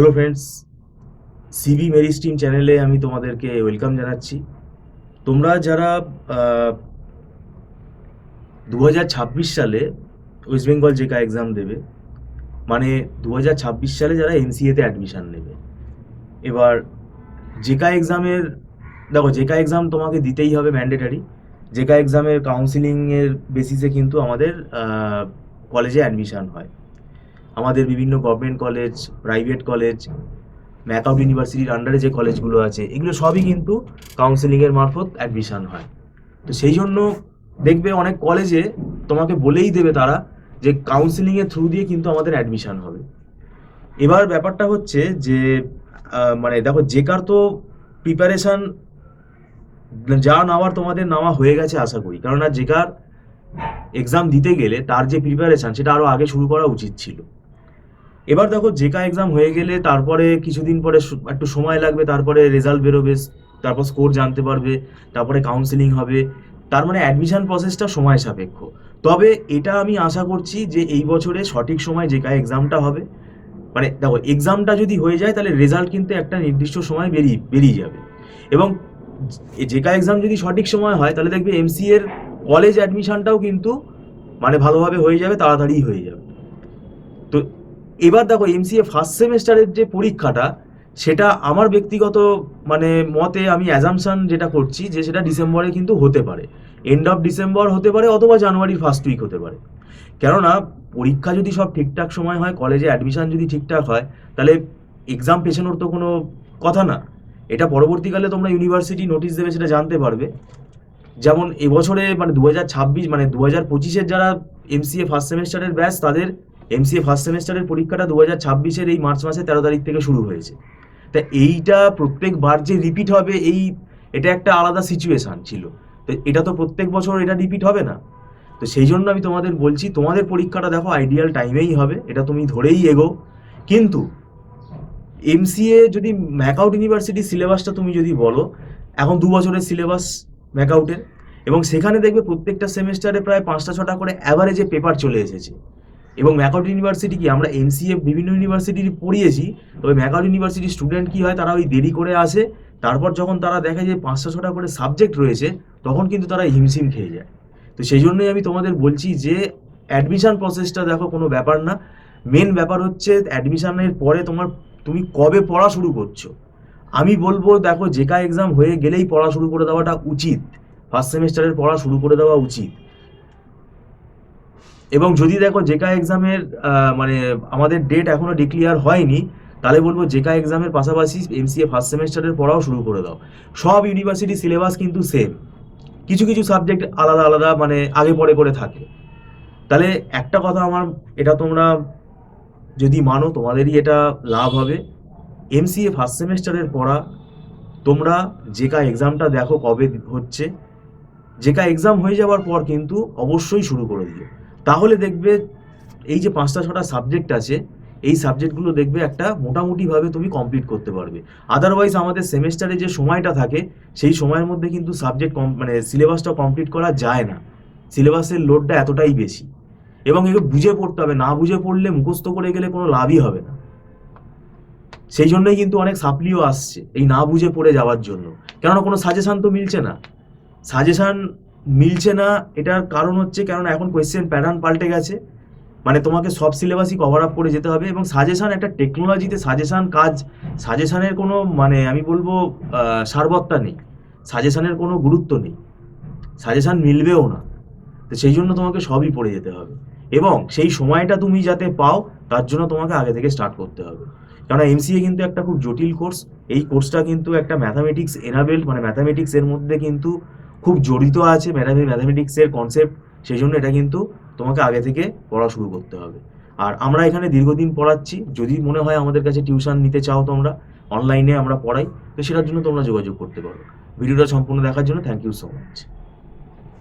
Hello friends, সিবি মেরি stream চ্যানেলে আমি তোমাদেরকে ওয়েলকাম জানাচ্ছি। তোমরা যারা 2026 সালে ওয়েস্ট বেঙ্গল জেকা এক্সাম দেবে, মানে 2026 সালে যারা এমসিএতে অ্যাডমিশান নেবে, এবার জেকা এক্সামের দেখো, জেকা এক্সাম তোমাকে দিতেই হবে, ম্যান্ডেটারি। জেকা এক্সামের কাউন্সিলিংয়ের বেসিসে কিন্তু আমাদের কলেজে অ্যাডমিশান হয়। আমাদের বিভিন্ন government college, private college, MAKAUT ইউনিভার্সিটির আন্ডারে যে কলেজগুলো আছে, এগুলো সবই কিন্তু কাউন্সেলিংয়ের মারফত অ্যাডমিশান হয়। তো সেই জন্য দেখবে অনেক কলেজে তোমাকে বলেই দেবে তারা যে কাউন্সেলিংয়ের থ্রু দিয়ে কিন্তু আমাদের অ্যাডমিশান হবে। এবার ব্যাপারটা হচ্ছে যে মানে দেখো, জেকার তো প্রিপারেশান যা নেওয়ার তোমাদের নেওয়া হয়ে গেছে আশা করি, কেননা জেকার এক্সাম দিতে গেলে তার যে প্রিপারেশান সেটা আরও আগে শুরু করা উচিত ছিল। এবার দেখো, জেকা এক্সাম হয়ে গেলে তারপরে কিছুদিন পরে একটু সময় লাগবে, তারপরে রেজাল্ট বেরোবে, তারপর স্কোর জানতে পারবে, তারপরে কাউন্সেলিং হবে। তার মানে অ্যাডমিশন প্রসেসটা সময় সাপেক্ষ। তবে এটা আমি আশা করছি যে এই বছরে সঠিক সময় জেকা এক্সামটা হবে। মানে দেখো, এক্সামটা যদি হয়ে যায় তাহলে রেজাল্ট কিন্তু একটা নির্দিষ্ট সময় বেরিয়ে যাবে। এবং জেকা এক্সাম যদি সঠিক সময় হয় তাহলে দেখবে এমসি এর কলেজ অ্যাডমিশনটাও কিন্তু মানে ভালোভাবে হয়ে যাবে, তাড়াতাড়ি হয়ে যাবে। তো এবার দেখো, এমসিএ ফার্স্ট সেমেস্টারের যে পরীক্ষাটা, সেটা আমার ব্যক্তিগত মানে মতে আমি অ্যাজামশন যেটা করছি যে সেটা ডিসেম্বরে কিন্তু হতে পারে, এন্ড অফ ডিসেম্বর হতে পারে, অথবা জানুয়ারির ফার্স্ট উইক হতে পারে। কেননা পরীক্ষা যদি সব ঠিকঠাক সময় হয়, কলেজে অ্যাডমিশন যদি ঠিকঠাক হয়, তাহলে এক্সাম পেছানোর তো কোনো কথা না। এটা পরবর্তীকালে তোমরা ইউনিভার্সিটি নোটিশ দেবে, সেটা জানতে পারবে। যেমন এবছরে মানে 2026 মানে 2025-এর যারা এমসিএ ফার্স্ট সেমেস্টারের ব্যাচ, তাদের এমসিএ ফার্স্ট সেমেস্টারের পরীক্ষাটা 2026-এর এই মার্চ মাসের 13 তারিখ থেকে শুরু হয়েছে। তা এইটা প্রত্যেকবার যে রিপিট হবে, এটা একটা আলাদা সিচুয়েশান ছিল। তো এটা তো প্রত্যেক বছর এটা রিপিট হবে না। তো সেই জন্য আমি তোমাদের বলছি, তোমাদের পরীক্ষাটা দেখো আইডিয়াল টাইমেই হবে, এটা তুমি ধরেই এগো। কিন্তু এমসিএ যদি ম্যাকআউট ইউনিভার্সিটির সিলেবাসটা তুমি যদি বলো, এখন 2 বছরের সিলেবাস ম্যাকআউটের, এবং সেখানে দেখবে প্রত্যেকটা সেমেস্টারে প্রায় 5টা 6টা করে অ্যাভারেজে পেপার চলে এসেছে। এবং ম্যাকআউট ইউনিভার্সিটি কি, আমরা এমসিএ বিভিন্ন ইউনিভার্সিটির পড়িয়েছি, তবে ম্যাকআউট ইউনিভার্সিটির স্টুডেন্ট কি হয়, তারা ওই দেরি করে আসে, তারপর যখন তারা দেখে যে 5টা 6টা করে সাবজেক্ট রয়েছে, তখন কিন্তু তারা হিমশিম খেয়ে যায়। তো সেই জন্যই আমি তোমাদের বলছি যে অ্যাডমিশন প্রসেসটা দেখো কোনো ব্যাপার না, মেন ব্যাপার হচ্ছে অ্যাডমিশনের পরে তুমি কবে পড়া শুরু করছো। আমি বলবো দেখো, জেকা এক্সাম হয়ে গেলেই পড়া শুরু করে দেওয়াটা উচিত, ফার্স্ট সেমেস্টারের পড়া শুরু করে দেওয়া উচিত। এবং যদি দেখো জেকা এক্সামের মানে আমাদের ডেট এখনো ডিক্লিয়ার হয়নি, তাহলে বলবো জেকা এক্সামের পাশাপাশি এমসিএ ফার্স্ট সেমেস্টারের পড়াও শুরু করে দাও। সব ইউনিভার্সিটি সিলেবাস কিন্তু সেম, কিছু কিছু সাবজেক্ট আলাদা আলাদা মানে আগে পরে করে থাকে। তাহলে একটা কথা আমার, এটা তোমরা যদি মানো তোমাদেরই এটা লাভ হবে। এমসিএ ফার্স্ট সেমেস্টারের পড়া তোমরা জেকা এক্সামটা দেখো কবে হচ্ছে, জেকা এক্সাম হয়ে যাওয়ার পর কিন্তু অবশ্যই শুরু করে দিও। তাহলে দেখবে এই যে 5টা 6টা সাবজেক্ট আছে, এই সাবজেক্টগুলো দেখবে একটা মোটামুটিভাবে তুমি কমপ্লিট করতে পারবে। আদারওয়াইজ আমাদের সেমেস্টারে যে সময়টা থাকে, সেই সময়ের মধ্যে কিন্তু সাবজেক্ট মানে সিলেবাসটা কমপ্লিট করা যায় না। সিলেবাসের লোডটা এতটাই বেশি, এবং এগুলো বুঝে পড়তে হবে, না বুঝে পড়লে মুখস্থ করে গেলে কোনো লাভই হবে না। সেই জন্যই কিন্তু অনেক সাপ্লিও আসছে এই না বুঝে পড়ে যাওয়ার জন্য, কেননা কোনো সাজেশন তো মিলছে না। সাজেশন মিলছে না, এটার কারণ হচ্ছে কেননা এখন কোয়েশ্চেন প্যাটার্ন পাল্টে গেছে, মানে তোমাকে সব সিলেবাসই কভার আপ করে যেতে হবে। এবং সাজেশন একটা টেকনোলজিতে সাজেশনের কোনো মানে আমি বলবো সারবত্তা নেই, সাজেশনের কোনো গুরুত্ব নেই, সাজেশন মিলবেও না। তো সেই জন্য তোমাকে সবই পড়ে যেতে হবে, এবং সেই সময়টা তুমি যাতে পাও তার জন্য তোমাকে আগে থেকে স্টার্ট করতে হবে। কারণ এমসিএ কিন্তু একটা খুব জটিল কোর্স, এই কোর্সটা কিন্তু একটা ম্যাথামেটিক্স এনাবেলড, মানে ম্যাথামেটিক্স এর মধ্যে কিন্তু খুব জড়িত আছে ম্যাথামেটিক্সের কনসেপ্ট। সেই জন্য এটা কিন্তু তোমাকে আগে থেকে পড়া শুরু করতে হবে। আর আমরা এখানে দীর্ঘদিন পড়াচ্ছি, যদি মনে হয় আমাদের কাছে টিউশন নিতে চাও তোমরা, অনলাইনে আমরা পড়াই, তো সেটার জন্য তোমরা যোগাযোগ করতে পারো। ভিডিওটা সম্পূর্ণ দেখার জন্য থ্যাংক ইউ সো মাচ।